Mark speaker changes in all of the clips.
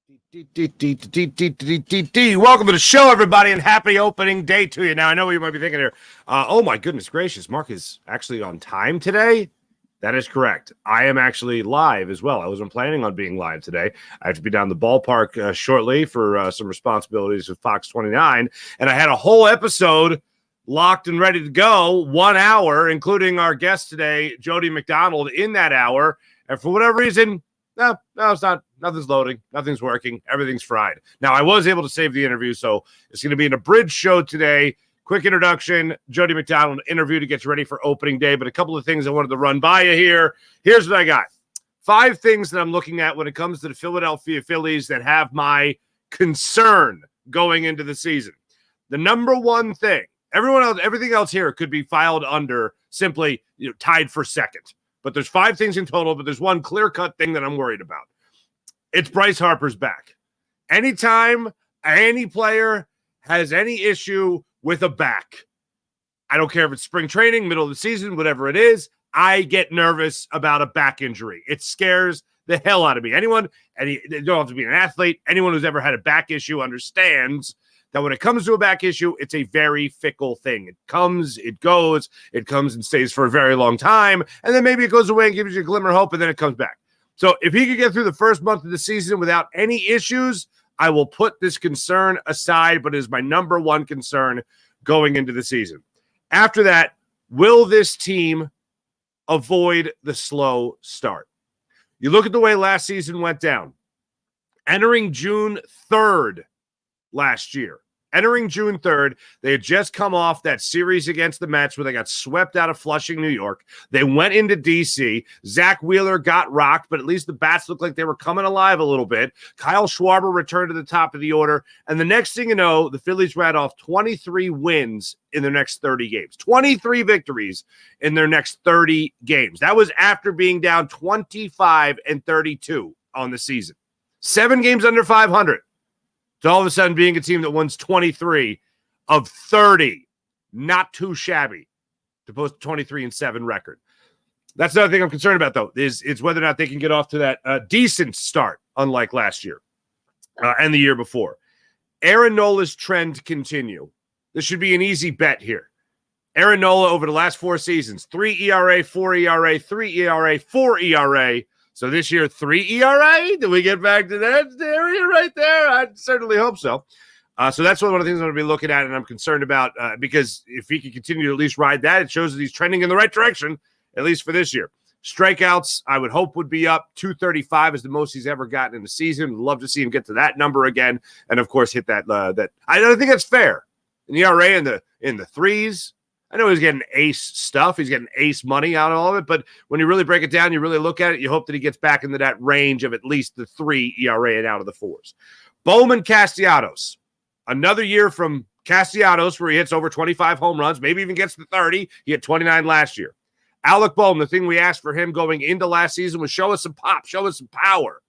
Speaker 1: Welcome to the show, everybody, and happy opening day to you. Now, I know what you might be thinking here. Oh, my goodness gracious. Mark is actually on time today. That is correct. I am actually live as well. I wasn't planning on being live today. I have to be down the ballpark shortly for some responsibilities with Fox 29. And I had a whole episode locked and ready to go, 1 hour, including our guest today, Jody McDonald, in that hour. And for whatever reason, no, it's not. Nothing's loading. Nothing's working. Everything's fried. Now, I was able to save the interview, so it's going to be an abridged show today. Quick introduction, Jody McDonald interview to get you ready for opening day, but a couple of things I wanted to run by you here. Here's what I got. 5 things that I'm looking at when it comes to the Philadelphia Phillies that have my concern going into the season. The number one thing, everything else here could be filed under simply tied for second. But there's 5 things in total, but there's one clear-cut thing that I'm worried about. It's Bryce Harper's back. Anytime any player has any issue with a back, I don't care if it's spring training, middle of the season, whatever it is, I get nervous about a back injury. It scares the hell out of me. You don't have to be an athlete. Anyone who's ever had a back issue understands that when it comes to a back issue, it's a very fickle thing. It comes, it goes, it comes and stays for a very long time, and then maybe it goes away and gives you a glimmer of hope, and then it comes back. So if he could get through the first month of the season without any issues, I will put this concern aside, but it is my number one concern going into the season. After that, will this team avoid the slow start? You look at the way last season went down. Entering June 3rd last year, they had just come off that series against the Mets where they got swept out of Flushing, New York. They went into D.C. Zach Wheeler got rocked, but at least the bats looked like they were coming alive a little bit. Kyle Schwarber returned to the top of the order. And the next thing you know, the Phillies ran off 23 wins in their next 30 games. 23 victories in their next 30 games. That was after being down 25-32 on the season. 7 games under 500. So all of a sudden being a team that wins 23 of 30, not too shabby to post a 23-7 record. That's another thing I'm concerned about, though, is whether or not they can get off to that decent start, unlike last year and the year before. Aaron Nola's trend continue. This should be an easy bet here. Aaron Nola over the last 4 seasons, 3 ERA, 4 ERA, 3 ERA, 4 ERA. So this year, 3 ERA? Do we get back to that area right there? I certainly hope so. So that's one of the things I'm going to be looking at and I'm concerned about because if he can continue to at least ride that, it shows that he's trending in the right direction, at least for this year. Strikeouts, I would hope would be up. 235 is the most he's ever gotten in the season. Would love to see him get to that number again. And, of course, hit that. I don't think that's fair. An ERA in the 3s. I know he's getting ace stuff. He's getting ace money out of all of it. But when you really break it down, you really look at it, you hope that he gets back into that range of at least the 3 ERA and out of the 4s. Bowman Castellanos. Another year from Castellanos where he hits over 25 home runs, maybe even gets to 30. He hit 29 last year. Alec Bowman, the thing we asked for him going into last season was show us some pop, show us some power.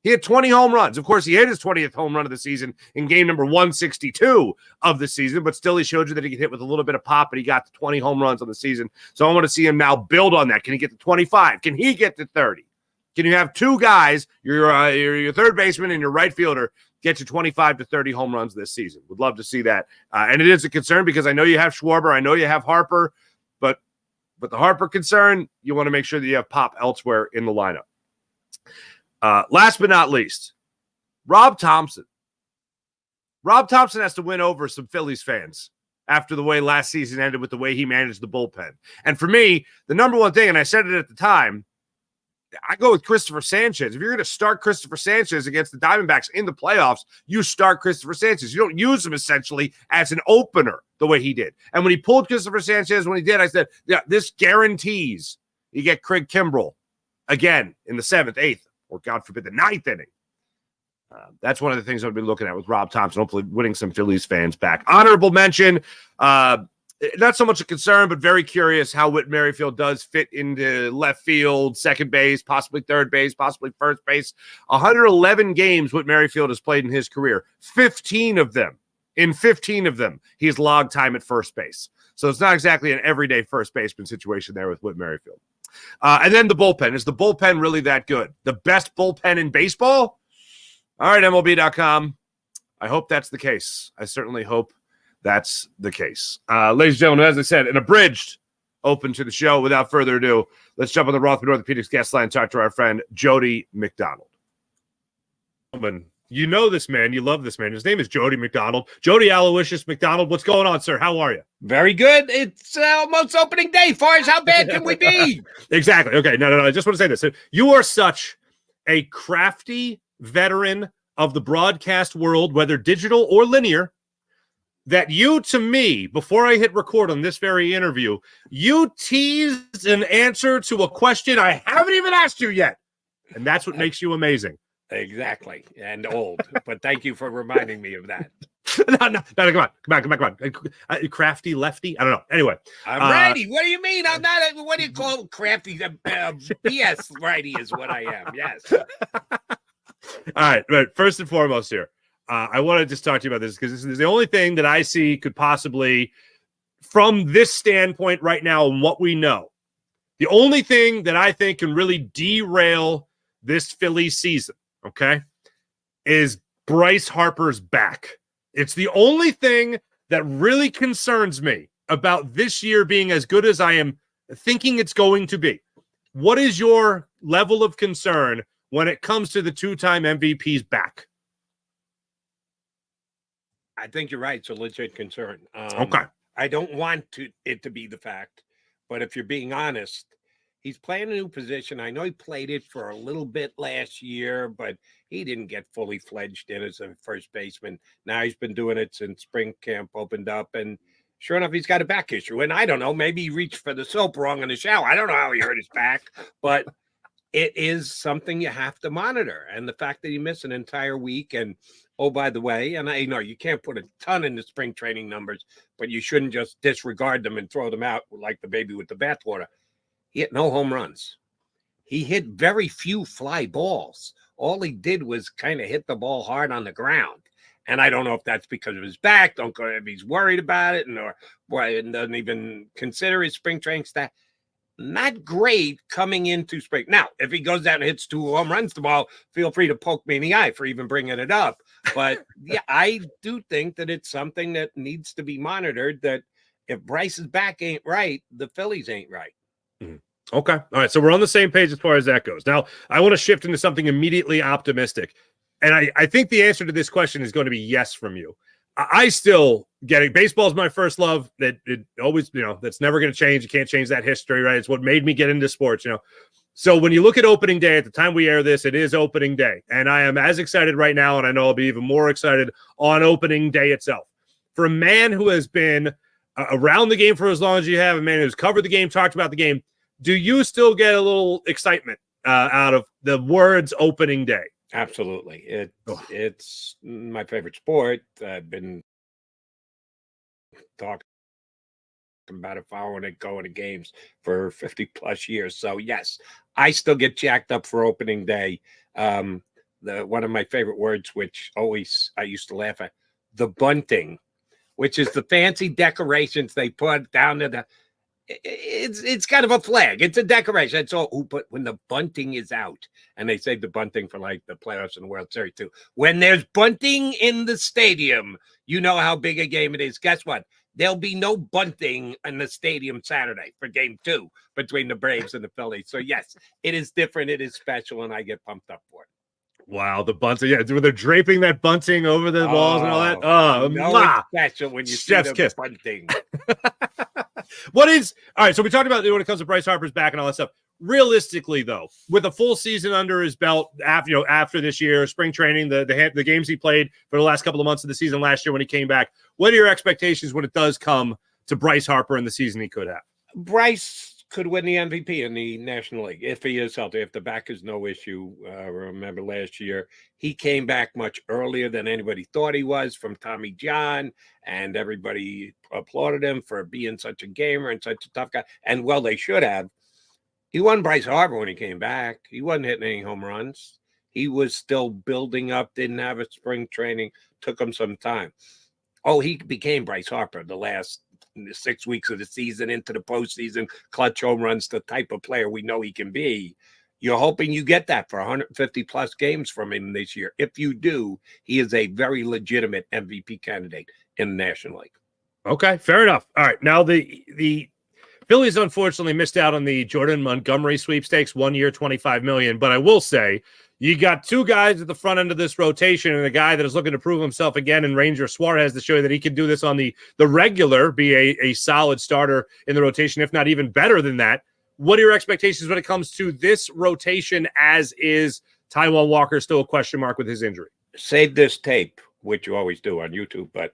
Speaker 1: He had 20 home runs. Of course, he hit his 20th home run of the season in game number 162 of the season, but still he showed you that he could hit with a little bit of pop, and he got to 20 home runs on the season. So I want to see him now build on that. Can he get to 25? Can he get to 30? Can you have 2 guys, your third baseman and your right fielder, get you 25 to 30 home runs this season? Would love to see that. And it is a concern because I know you have Schwarber. I know you have Harper, but the Harper concern, you want to make sure that you have pop elsewhere in the lineup. Last but not least, Rob Thompson. Rob Thompson has to win over some Phillies fans after the way last season ended with the way he managed the bullpen. And for me, the number one thing, and I said it at the time, I go with Christopher Sanchez. If you're going to start Christopher Sanchez against the Diamondbacks in the playoffs, you start Christopher Sanchez. You don't use him essentially as an opener the way he did. And when he pulled Christopher Sanchez, when he did, I said, yeah, this guarantees you get Craig Kimbrell again in the 7th, 8th, or God forbid, the 9th inning. That's one of the things I'll be looking at with Rob Thompson, hopefully winning some Phillies fans back. Honorable mention, not so much a concern, but very curious how Whit Merrifield does fit into left field, second base, possibly third base, possibly first base. 111 games Whit Merrifield has played in his career. 15 of them, he's logged time at first base. So it's not exactly an everyday first baseman situation there with Whit Merrifield. And then the bullpen. Is the bullpen really that good? The best bullpen in baseball? All right, MLB.com. I hope that's the case. I certainly hope that's the case. Ladies and gentlemen, as I said, an abridged open to the show. Without further ado, let's jump on the Rothman Orthopedics guest line and talk to our friend Jody McDonald. You know this man. You love this man. His name is Jody McDonald. Jody Aloysius McDonald. What's going on, sir? How are you?
Speaker 2: Very good. It's almost opening day. Far as how bad can we be?
Speaker 1: Exactly. Okay. No. I just want to say this. You are such a crafty veteran of the broadcast world, whether digital or linear, that you, to me, before I hit record on this very interview, you teased an answer to a question I haven't even asked you yet. And that's what makes you amazing.
Speaker 2: Exactly. And old. But thank you for reminding me of that.
Speaker 1: No, come on. Crafty lefty? I don't know. Anyway.
Speaker 2: I'm righty. What do you mean? I'm not, what do you call crafty? BS righty is what I am. Yes.
Speaker 1: All right. But first and foremost here, I want to just talk to you about this because this is the only thing that I see could possibly, from this standpoint right now and what we know, the only thing that I think can really derail this Phillies season, okay, is Bryce Harper's back. It's the only thing that really concerns me about this year being as good as I am thinking it's going to be. What is your level of concern when it comes to the two-time MVP's back?
Speaker 2: I think you're right. It's a legit concern.
Speaker 1: Okay.
Speaker 2: I don't want it to be the fact, but if you're being honest, he's playing a new position. I know he played it for a little bit last year, but he didn't get fully fledged in as a first baseman. Now he's been doing it since spring camp opened up, and sure enough, he's got a back issue. And I don't know, maybe he reached for the soap wrong in the shower. I don't know how he hurt his back, but it is something you have to monitor. And the fact that he missed an entire week, and oh, by the way, and I know you can't put a ton in the spring training numbers, but you shouldn't just disregard them and throw them out like the baby with the bathwater. He hit no home runs. He hit very few fly balls. All he did was kind of hit the ball hard on the ground. And I don't know if that's because of his back. Don't go if he's worried about it, and doesn't even consider his spring training stat. Not great coming into spring. Now, if he goes out and hits 2 home runs tomorrow, feel free to poke me in the eye for even bringing it up. But yeah, I do think that it's something that needs to be monitored, that if Bryce's back ain't right, the Phillies ain't right.
Speaker 1: Mm-hmm. Okay. All right. So we're on the same page as far as that goes. Now, I want to shift into something immediately optimistic. And I think the answer to this question is going to be yes from you. I still get it. Baseball is my first love. That it always, that's never going to change. You can't change that history, right? It's what made me get into sports, So when you look at opening day, at the time we air this, it is opening day. And I am as excited right now, and I know I'll be even more excited on opening day itself. For a man who has been around the game for as long as you have, a man who's covered the game, talked about the game, do you still get a little excitement out of the words opening day?
Speaker 2: Absolutely. It's my favorite sport. I've been talking about it, following it, going to games for 50 plus years. So yes, I still get jacked up for opening day. One of my favorite words, which always I used to laugh at, the bunting, which is the fancy decorations they put down to the. It's kind of a flag. It's a decoration. It's all. But when the bunting is out, and they save the bunting for like the playoffs and the World Series too. When there's bunting in the stadium, you know how big a game it is. Guess what? There'll be no bunting in the stadium Saturday for Game 2 between the Braves and the Phillies. So yes, it is different. It is special, and I get pumped up for it.
Speaker 1: Wow, the bunting. Yeah, they're draping that bunting over the walls and all that. Oh,
Speaker 2: it's special when you see the bunting.
Speaker 1: All right, so we talked about when it comes to Bryce Harper's back and all that stuff. Realistically, though, with a full season under his belt after this year, spring training, the games he played for the last couple of months of the season last year when he came back, what are your expectations when it does come to Bryce Harper and the season he could have?
Speaker 2: Bryce could win the MVP in the National League if he is healthy. If the back is no issue, remember last year he came back much earlier than anybody thought he was from Tommy John, and everybody applauded him for being such a gamer and such a tough guy. And well, they should have. He won Bryce Harper when he came back. He wasn't hitting any home runs. He was still building up. Didn't have a spring training. Took him some time. Oh, he became Bryce Harper the last 6 weeks of the season into the postseason, clutch home runs, the type of player we know he can be. You're hoping you get that for 150 plus games from him this year. If you do, he is a very legitimate MVP candidate in the National League.
Speaker 1: Okay, fair enough. All right, now the Phillies unfortunately missed out on the Jordan Montgomery sweepstakes, 1 year, $25 million. But I will say, you got two guys at the front end of this rotation, and a guy that is looking to prove himself again in Ranger Suarez to show you that he can do this on the regular, be a solid starter in the rotation, if not even better than that. What are your expectations when it comes to this rotation, as is Taijuan Walker still a question mark with his injury?
Speaker 2: Save this tape, which you always do on YouTube, but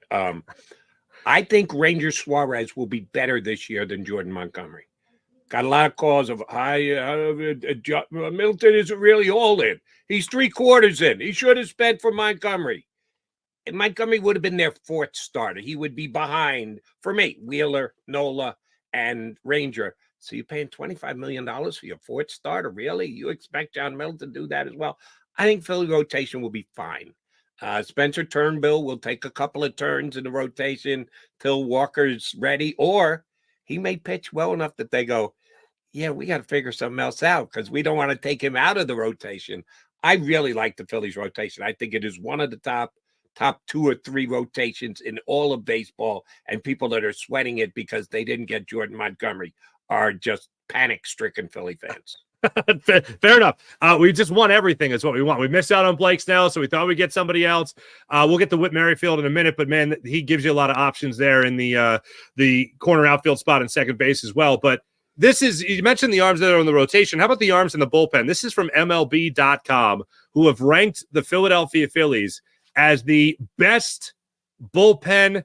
Speaker 2: I think Ranger Suarez will be better this year than Jordan Montgomery. Got a lot of calls of, Middleton isn't really all in. He's 3/4 in. He should have spent for Montgomery. And Montgomery would have been their fourth starter. He would be behind, for me, Wheeler, Nola, and Ranger. So you're paying $25 million for your fourth starter? Really? You expect John Middleton to do that as well? I think Philly rotation will be fine. Spencer Turnbull will take a couple of turns in the rotation till Walker's ready, or he may pitch well enough that they go, yeah, we got to figure something else out because we don't want to take him out of the rotation. I really like the Phillies rotation. I think it is one of the top 2 or 3 rotations in all of baseball, and people that are sweating it because they didn't get Jordan Montgomery are just panic-stricken Philly fans.
Speaker 1: Fair enough. We just won everything is what we want. We missed out on Blake Snell, so we thought we'd get somebody else. We'll get to Whit Merrifield in a minute, but man, he gives you a lot of options there in the corner outfield spot and second base as well. But this is, you mentioned the arms that are in the rotation. How about the arms in the bullpen? This is from MLB.com, who have ranked the Philadelphia Phillies as the best bullpen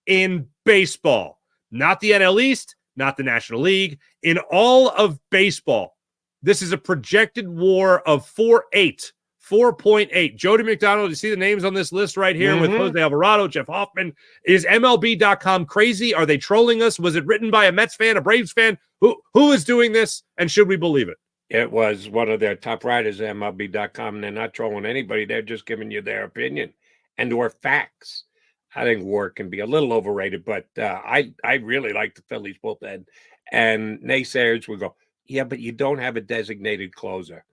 Speaker 1: in baseball. Not the NL East, not the National League, in all of baseball. This is a projected WAR of 4.8. Jody McDonald, you see the names on this list right here with Jose Alvarado, Jeff Hoffman. Is MLB.com crazy? Are they trolling us? Was it written by a Mets fan, a Braves fan? Who is doing this, and should we believe it?
Speaker 2: It was one of their top writers at MLB.com, and they're not trolling anybody. They're just giving you their opinion and or facts. I think WAR can be a little overrated, but I really like the Phillies bullpen. And naysayers will go, yeah, but you don't have a designated closer.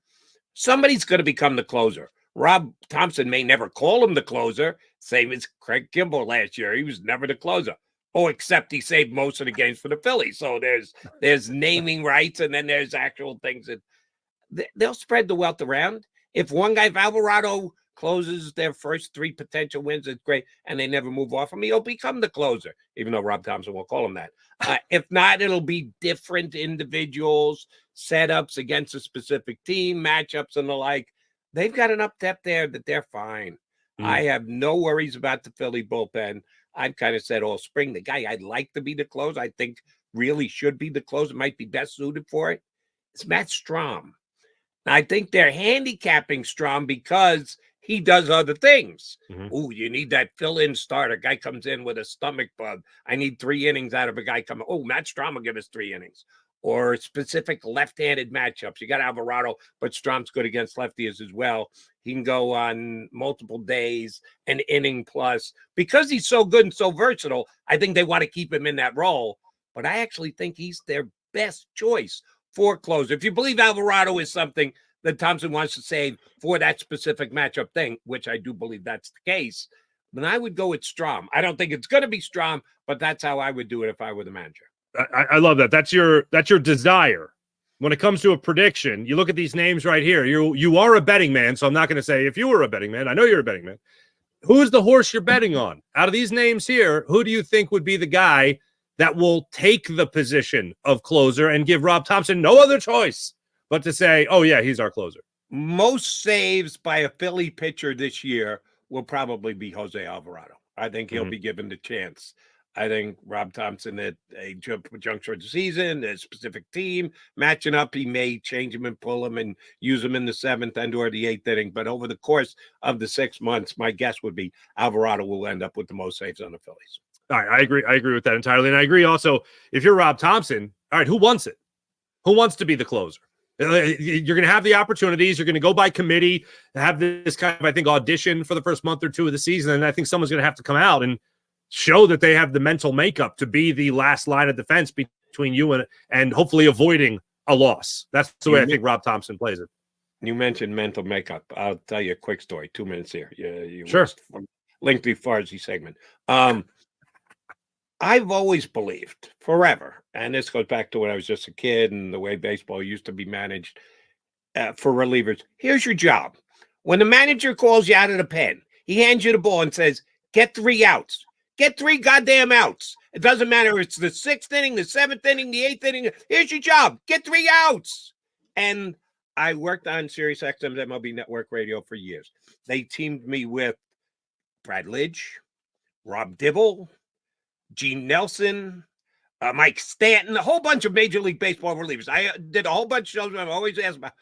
Speaker 2: Somebody's going to become the closer. Rob Thompson may never call him the closer, same as Craig Kimball last year. He was never the closer. Oh, except he saved most of the games for the Phillies. So there's naming rights, and then there's actual things that they'll spread the wealth around. If one guy, if Alvarado, closes their first 3 potential wins, it's great, and they never move off him, he'll become the closer, even though Rob Thompson won't call him that. If not, it'll be different individuals, setups against a specific team, matchups, and the like. They've got enough depth there that they're fine. I have no worries about the Philly bullpen. I've kind of said all spring, the guy I'd like to be the closer, I think really should be the closer, might be best suited for it, it's Matt Strahm. I think they're handicapping Strahm because he does other things. Oh, you need that fill-in starter. Guy comes in with a stomach bug. I need 3 innings out of a guy coming. Oh, Matt Strahm will give us 3 innings. Or specific left-handed matchups. You got Alvarado, but Strahm's good against lefties as well. He can go on multiple days, an inning plus. Because he's so good and so versatile, I think they want to keep him in that role. But I actually think he's their best choice for closer. If you believe Alvarado is something that Thompson wants to save for that specific matchup thing, which I do believe that's the case, then I would go with Strahm. I don't think it's going to be Strahm, but that's how I would do it if I were the manager.
Speaker 1: I love that. That's your desire. When it comes to a prediction, you look at these names right here. You are a betting man, so I'm not going to say if you were a betting man. I know you're a betting man. Who's the horse you're betting on? Out of these names here, who do you think would be the guy that will take the position of closer and give Rob Thompson no other choice but to say, oh, yeah, he's our closer?
Speaker 2: Most saves by a Philly pitcher this year will probably be Jose Alvarado. I think he'll be given the chance. I think Rob Thompson at a juncture of the season, a specific team, matching up, he may change him and pull him and use him in the 7th and or the 8th inning. But over the course of the 6 months, my guess would be Alvarado will end up with the most saves on the Phillies.
Speaker 1: All right, I agree. I agree with that entirely. And I agree also, if you're Rob Thompson, all right, who wants it? Who wants to be the closer? You're going to have the opportunities. You're going to go by committee, have this kind of, I think, audition for the first month or 2 of the season. And I think someone's going to have to come out and show that they have the mental makeup to be the last line of defense between you and hopefully avoiding a loss. That's the way I think Rob Thompson plays it.
Speaker 2: You mentioned mental makeup. I'll tell you a quick story. 2 minutes here. You
Speaker 1: Sure.
Speaker 2: Lengthy Farsi segment. I've always believed forever, and this goes back to when I was just a kid and the way baseball used to be managed for relievers. Here's your job. When the manager calls you out of the pen, he hands you the ball and says, get 3 outs. Get 3 goddamn outs. It doesn't matter if it's the 6th inning, the 7th inning, the 8th inning. Here's your job. Get 3 outs. And I worked on Sirius XM's MLB Network Radio for years. They teamed me with Brad Lidge, Rob Dibble, Gene Nelson, Mike Stanton, a whole bunch of Major League Baseball relievers. I did a whole bunch of shows. I've always asked about,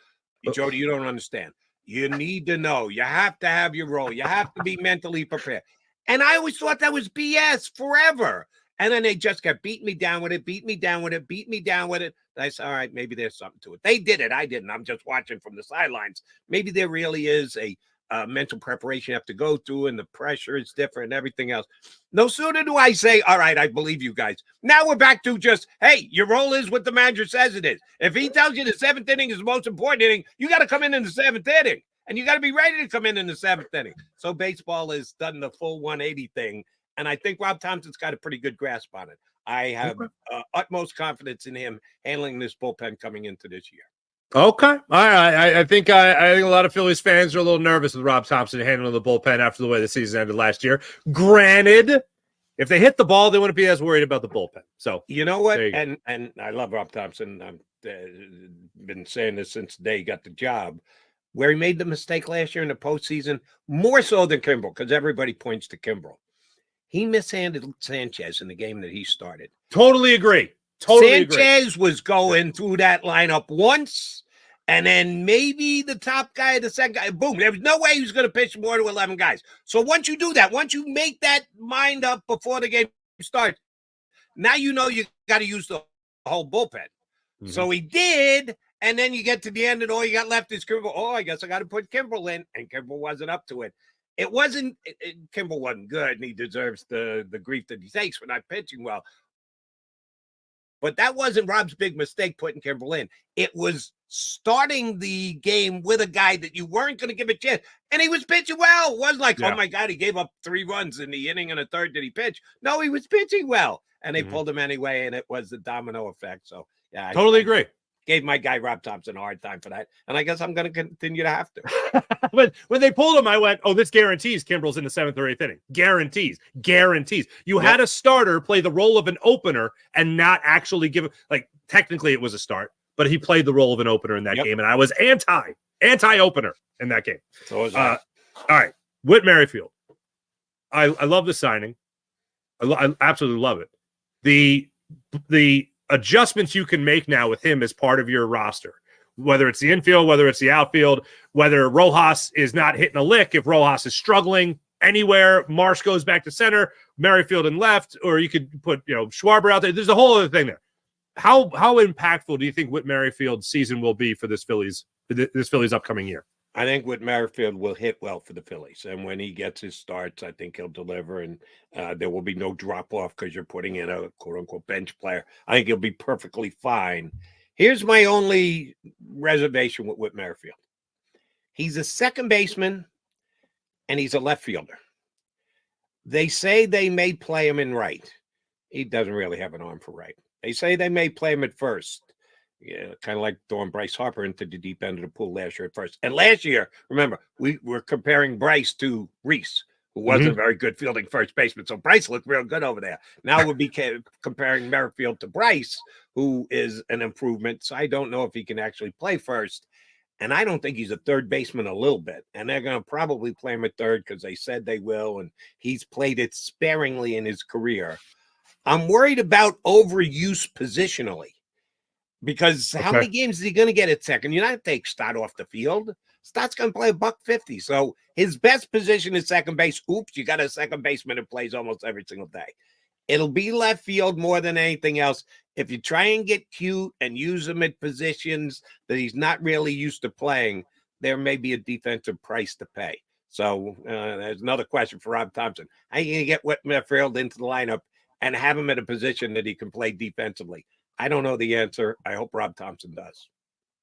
Speaker 2: Jody, you don't understand. You need to know. You have to have your role. You have to be mentally prepared. And I always thought that was BS forever. And then they just kept beating me down with it, beat me down with it, beat me down with it. And I said, all right, maybe there's something to it. They did it. I didn't. I'm just watching from the sidelines. Maybe there really is a mental preparation you have to go through, and the pressure is different and everything else. No sooner do I say, all right, I believe you guys. Now we're back to just, hey, your role is what the manager says it is. If he tells you the 7th inning is the most important inning, you got to come in the 7th inning, and you got to be ready to come in the 7th inning. So baseball has done the full 180 thing, and I think Rob Thompson's got a pretty good grasp on it. I have utmost confidence in him handling this bullpen coming into this year.
Speaker 1: Okay. All right. I think a lot of Phillies fans are a little nervous with Rob Thompson handling the bullpen after the way the season ended last year. Granted, if they hit the ball, they wouldn't be as worried about the bullpen. So
Speaker 2: you know what? And I love Rob Thompson. I've been saying this since the day he got the job. Where he made the mistake last year in the postseason, more so than Kimbrel, because everybody points to Kimbrel. He mishandled Sanchez in the game that he started.
Speaker 1: Totally agree.
Speaker 2: Sanchez was going through that lineup once, and then maybe the top guy, the second guy, boom. There was no way he was going to pitch more to 11 guys. So once you do that, once you make that mind up before the game starts, now you know you got to use the whole bullpen. Mm-hmm. So he did, and then you get to the end, and all you got left is Kimbrel. Oh, I guess I got to put Kimbrel in, and Kimbrel wasn't up to it. It wasn't – Kimbrel wasn't good, and he deserves the grief that he takes for not pitching well. But that wasn't Rob's big mistake putting Kimbrel in. It was starting the game with a guy that you weren't going to give a chance. And he was pitching well. It wasn't like, oh, my God, he gave up 3 runs in the inning and a third. Did he pitch? No, he was pitching well. And they pulled him anyway, and it was the domino effect. So, yeah.
Speaker 1: Totally agree.
Speaker 2: Gave my guy Rob Thompson a hard time for that. And I guess I'm going to continue to have to.
Speaker 1: when they pulled him, I went, oh, this guarantees Kimbrel's in the 7th or 8th inning. Guarantees. You had a starter play the role of an opener and not actually give – like, technically it was a start, but he played the role of an opener in that game, and I was anti-opener in that game.
Speaker 2: So was I.
Speaker 1: All right, Whit Merrifield. I love the signing. I absolutely love it. The adjustments you can make now with him as part of your roster, whether it's the infield, whether it's the outfield, whether Rojas is not hitting a lick, if Rojas is struggling anywhere, Marsh goes back to center, Merrifield in left, or you could put, Schwarber out there. There's a whole other thing there. How impactful do you think Whit Merrifield's season will be for this Phillies upcoming year?
Speaker 2: I think Whit Merrifield will hit well for the Phillies. And when he gets his starts, I think he'll deliver. And there will be no drop-off because you're putting in a quote-unquote bench player. I think he'll be perfectly fine. Here's my only reservation with Whit Merrifield. He's a second baseman, and he's a left fielder. They say they may play him in right. He doesn't really have an arm for right. They say they may play him at first. Yeah, kind of like throwing Bryce Harper into the deep end of the pool last year at first. And last year, remember, we were comparing Bryce to Reese, who wasn't a very good fielding first baseman. So Bryce looked real good over there. Now we'll be comparing Merrifield to Bryce, who is an improvement. So I don't know if he can actually play first. And I don't think he's a third baseman a little bit. And they're going to probably play him at third because they said they will. And he's played it sparingly in his career. I'm worried about overuse positionally. Because how many games is he going to get at second? You're not going to take Stott off the field. Stott's going to play $150. So his best position is second base. Oops, you got a second baseman that plays almost every single day. It'll be left field more than anything else. If you try and get cute and use him at positions that he's not really used to playing, there may be a defensive price to pay. So there's another question for Rob Thompson. How are you going to get Whit Merrifield into the lineup and have him at a position that he can play defensively? I don't know the answer. I hope Rob Thompson does.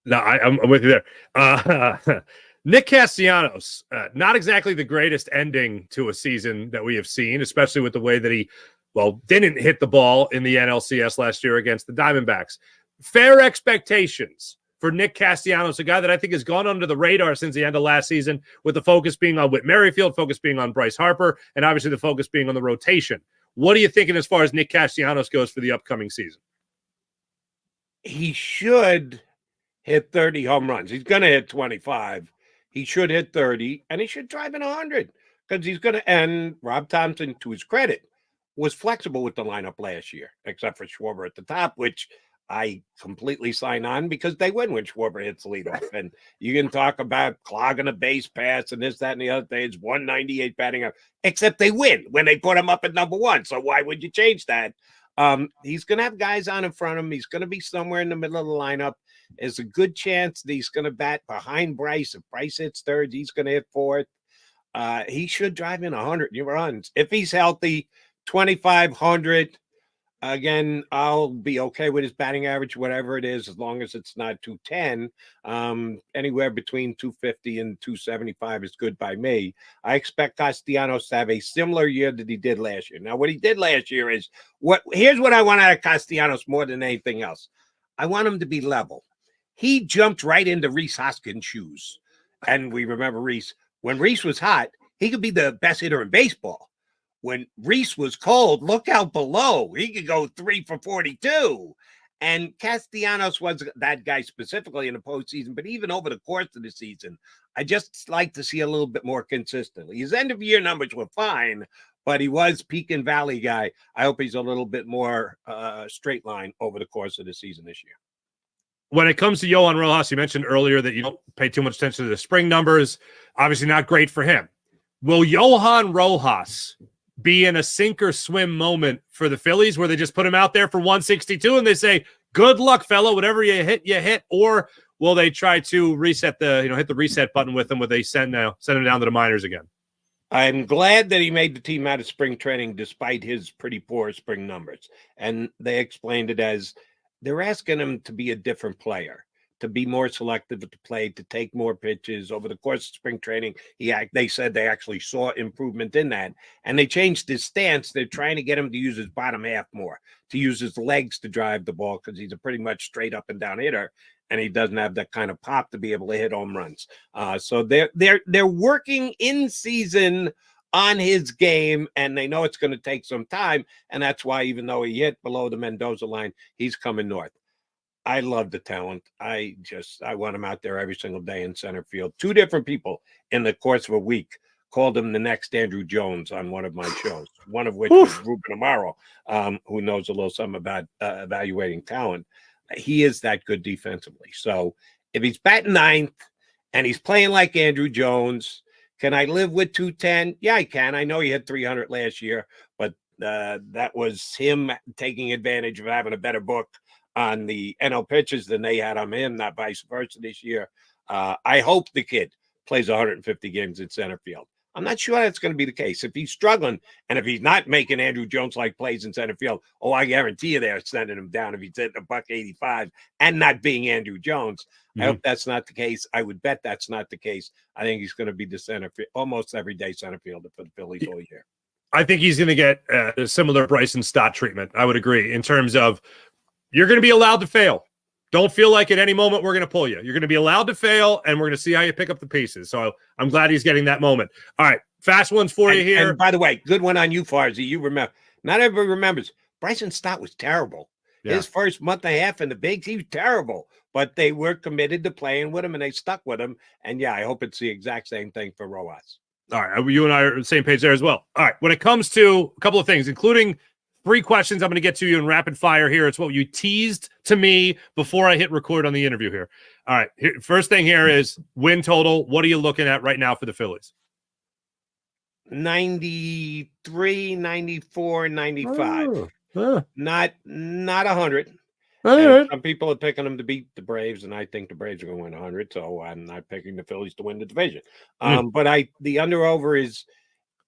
Speaker 1: No, I'm with you there. Nick Castellanos, not exactly the greatest ending to a season that we have seen, especially with the way that he, didn't hit the ball in the NLCS last year against the Diamondbacks. Fair expectations for Nick Castellanos, a guy that I think has gone under the radar since the end of last season, with the focus being on Whit Merrifield, focus being on Bryce Harper, and obviously the focus being on the rotation. What are you thinking as far as Nick Castellanos goes for the upcoming season?
Speaker 2: He should hit 30 home runs. He's going to hit 25. He should hit 30, and he should drive in 100 because he's going to end. Rob Thompson, to his credit, was flexible with the lineup last year, except for Schwarber at the top, which I completely sign on because they win when Schwarber hits leadoff. And you can talk about clogging a base pass and this, that, and the other thing. It's 198 batting up, except they win when they put him up at number one. So why would you change that? He's going to have guys on in front of him. He's going to be somewhere in the middle of the lineup. There's a good chance that he's going to bat behind Bryce. If Bryce hits third, he's going to hit fourth. He should drive in 100 runs. If he's healthy, 2,500. Again, I'll be okay with his batting average, whatever it is, as long as it's not 210. Anywhere between 250 and 275 is good by me. I expect Castellanos to have a similar year that he did last year. Now, what he did last year is here's what I want out of Castellanos more than anything else. I want him to be level. He jumped right into Rhys Hoskins' shoes. And we remember Rhys. When Rhys was hot, he could be the best hitter in baseball. When Rhys was cold, look out below. He could go 3 for 42. And Castellanos was that guy specifically in the postseason, but even over the course of the season, I just like to see a little bit more consistently. His end-of-year numbers were fine, but he was peak and valley guy. I hope he's a little bit more straight line over the course of the season this year.
Speaker 1: When it comes to Johan Rojas, you mentioned earlier that you don't pay too much attention to the spring numbers. Obviously not great for him. Will Johan Rojas be in a sink or swim moment for the Phillies where they just put him out there for 162 and they say, good luck, fella, whatever you hit, or will they try to reset hit the reset button with him where they send him down to the minors again?
Speaker 2: I'm glad that he made the team out of spring training despite his pretty poor spring numbers. And they explained it as they're asking him to be a different player, to be more selective at the plate, to take more pitches over the course of spring training. They said they actually saw improvement in that, and they changed his stance. They're trying to get him to use his bottom half more, to use his legs to drive the ball because he's a pretty much straight up and down hitter, and he doesn't have that kind of pop to be able to hit home runs. So they're working in season on his game, and they know it's going to take some time, and that's why even though he hit below the Mendoza line, he's coming north. I love the talent. I want him out there every single day in center field. 2 different people in the course of a week called him the next Andrew Jones on one of my shows, one of which was Ruben Amaro, who knows a little something about evaluating talent. He is that good defensively. So if he's batting 9th and he's playing like Andrew Jones, can I live with 210? Yeah, I can. I know he had 300 last year, but that was him taking advantage of having a better book on the NL pitches than they had on him, not vice versa this year. I hope the kid plays 150 games in center field. I'm not sure that's going to be the case. If he's struggling and if he's not making Andrew Jones-like plays in center field, I guarantee you they're sending him down if he's hitting $185 and not being Andrew Jones. Mm-hmm. I hope that's not the case. I would bet that's not the case. I think he's going to be the center field, almost everyday center fielder for the Phillies all year.
Speaker 1: I think he's going to get a similar Bryson Stott treatment. I would agree in terms of you're going to be allowed to fail. Don't feel like at any moment we're going to pull you. You're going to be allowed to fail, and we're going to see how you pick up the pieces. So I'm glad he's getting that moment. All right, fast ones for you here.
Speaker 2: And by the way, good one on you, Farzy. You remember. Not everybody remembers. Bryson Stott was terrible. Yeah. His first month and a half in the bigs, he was terrible. But they were committed to playing with him, and they stuck with him. And, yeah, I hope it's the exact same thing for Rojas.
Speaker 1: All right, you and I are on the same page there as well. All right, when it comes to a couple of things, including 3 questions I'm going to get to you in rapid fire here. It's what you teased to me before I hit record on the interview here. All right. First thing here is win total. What are you looking at right now for the Phillies?
Speaker 2: 93, 94, 95. Not 100.
Speaker 1: Right.
Speaker 2: Some people are picking them to beat the Braves, and I think the Braves are going to win 100, so I'm not picking the Phillies to win the division. But the under-over is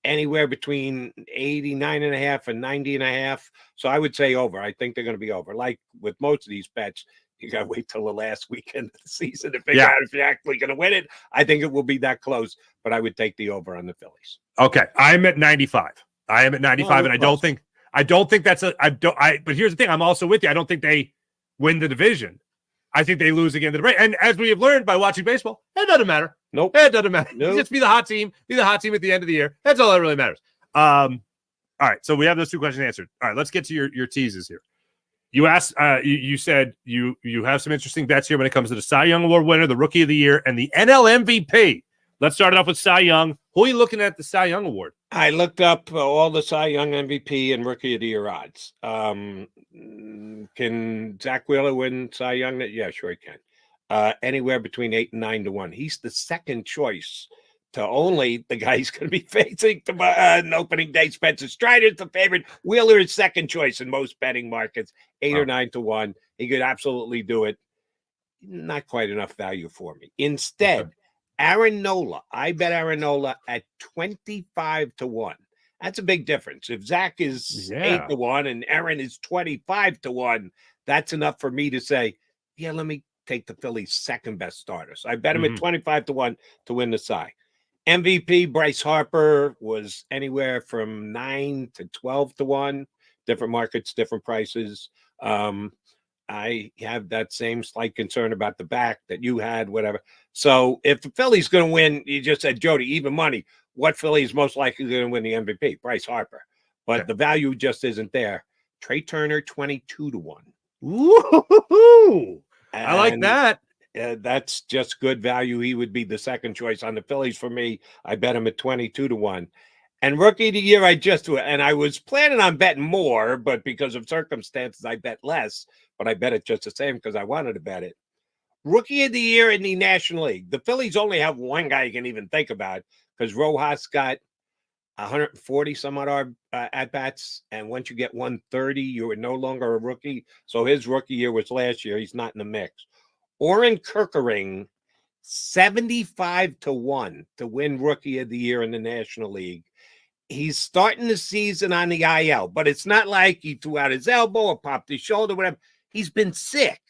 Speaker 2: anywhere between 89.5 and 90.5. So I would say over. I think they're going to be over. Like with most of these bets, you got to wait till the last weekend of the season to figure out if you're actually going to win it. I think it will be that close, but I would take the over on the Phillies.
Speaker 1: Okay, I'm at 95. I am at 95, and I don't think that's but here's the thing. I'm also with you. I don't think they win the division. I think they lose again to the Braves. And as we have learned by watching baseball, it doesn't matter.
Speaker 2: Nope.
Speaker 1: It doesn't matter.
Speaker 2: Nope.
Speaker 1: Just be the hot team. Be the hot team at the end of the year. That's all that really matters. All right. So we have those two questions answered. All right. Let's get to your teases here. You asked. You said you have some interesting bets here when it comes to the Cy Young Award winner, the Rookie of the Year, and the NL MVP. Let's start it off with Cy Young. Who are you looking at the Cy Young Award?
Speaker 2: I looked up all the Cy Young MVP and Rookie of the Year odds. Can Zach Wheeler win Cy Young? Yeah, sure he can. Anywhere between 8 and 9 to 1. He's the second choice to only the guy he's going to be facing an opening day. Spencer Strider's the favorite. Wheeler is second choice in most betting markets, 8 or 9 to 1. He could absolutely do it. Not quite enough value for me. Instead, Aaron Nola. I bet Aaron Nola at 25 to 1. That's a big difference. If Zach is 8 to 1 and Aaron is 25 to 1, that's enough for me to say, yeah, let me take the Phillies' second best starter. So I bet him at 25 to 1 to win the Cy. MVP Bryce Harper was anywhere from 9 to 12 to 1. Different markets, different prices. I have that same slight concern about the back that you had, whatever. So if the Phillies going to win, you just said, Jody, even money, what Philly is most likely going to win the MVP? Bryce Harper. But the value just isn't there. Trey Turner, 22 to 1.
Speaker 1: Woo-hoo-hoo-hoo. I like that.
Speaker 2: That's just good value. He would be the second choice on the Phillies for me. I bet him at 22 to 1. And Rookie of the Year, I was planning on betting more, but because of circumstances, I bet less. But I bet it just the same because I wanted to bet it. Rookie of the Year in the National League. The Phillies only have one guy you can even think about because Rojas got 140 some odd at-bats. And once you get 130, you are no longer a rookie. So his rookie year was last year. He's not in the mix. Oren Kirkering, 75 to 1 to win Rookie of the Year in the National League. He's starting the season on the IL, but it's not like he threw out his elbow or popped his shoulder, whatever. He's been sick.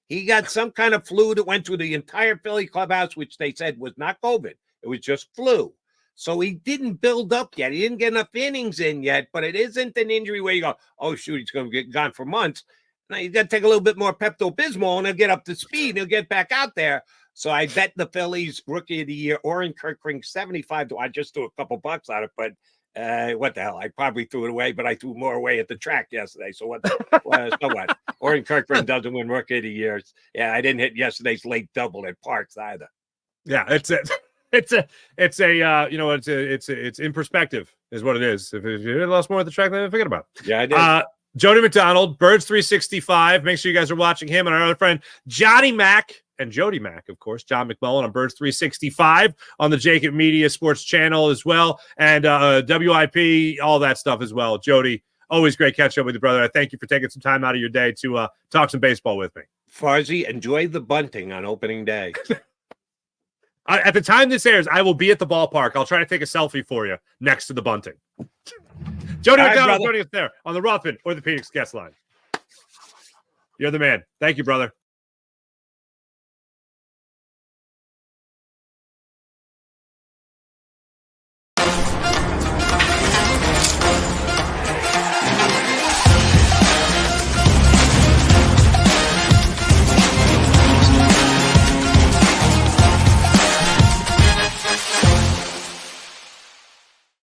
Speaker 2: He got some kind of flu that went through the entire Philly clubhouse, which they said was not COVID. It was just flu. So he didn't build up yet. He didn't get enough innings in yet, but it isn't an injury where you go, oh, shoot, he's going to get gone for months. Now you got to take a little bit more Pepto-Bismol and he'll get up to speed. He'll get back out there. So I bet the Phillies Rookie of the Year, Oren Kirkering, 75 to. I just threw a couple bucks on it, but what the hell? I probably threw it away, but I threw more away at the track yesterday. So what? So what? Oren Kirkering doesn't win Rookie of the Year. Yeah, I didn't hit yesterday's late double at Parks either.
Speaker 1: Yeah, it's in perspective is what it is. If you lost more at the track, then forget about it.
Speaker 2: Yeah, I did.
Speaker 1: Jody McDonald, Birds 365. Make sure you guys are watching him and our other friend Johnny Mac and Jody Mac, of course. John McMullen on Birds 365 on the Jacob Media Sports Channel as well, and WIP, all that stuff as well. Jody, always great catching up with you, brother. I thank you for taking some time out of your day to talk some baseball with me.
Speaker 2: Farzi, enjoy the bunting on opening day.
Speaker 1: At the time this airs, I will be at the ballpark. I'll try to take a selfie for you next to the bunting. Jody McDonald joining us there on the Rothman Orthopedics guest line. You're the man. Thank you, brother.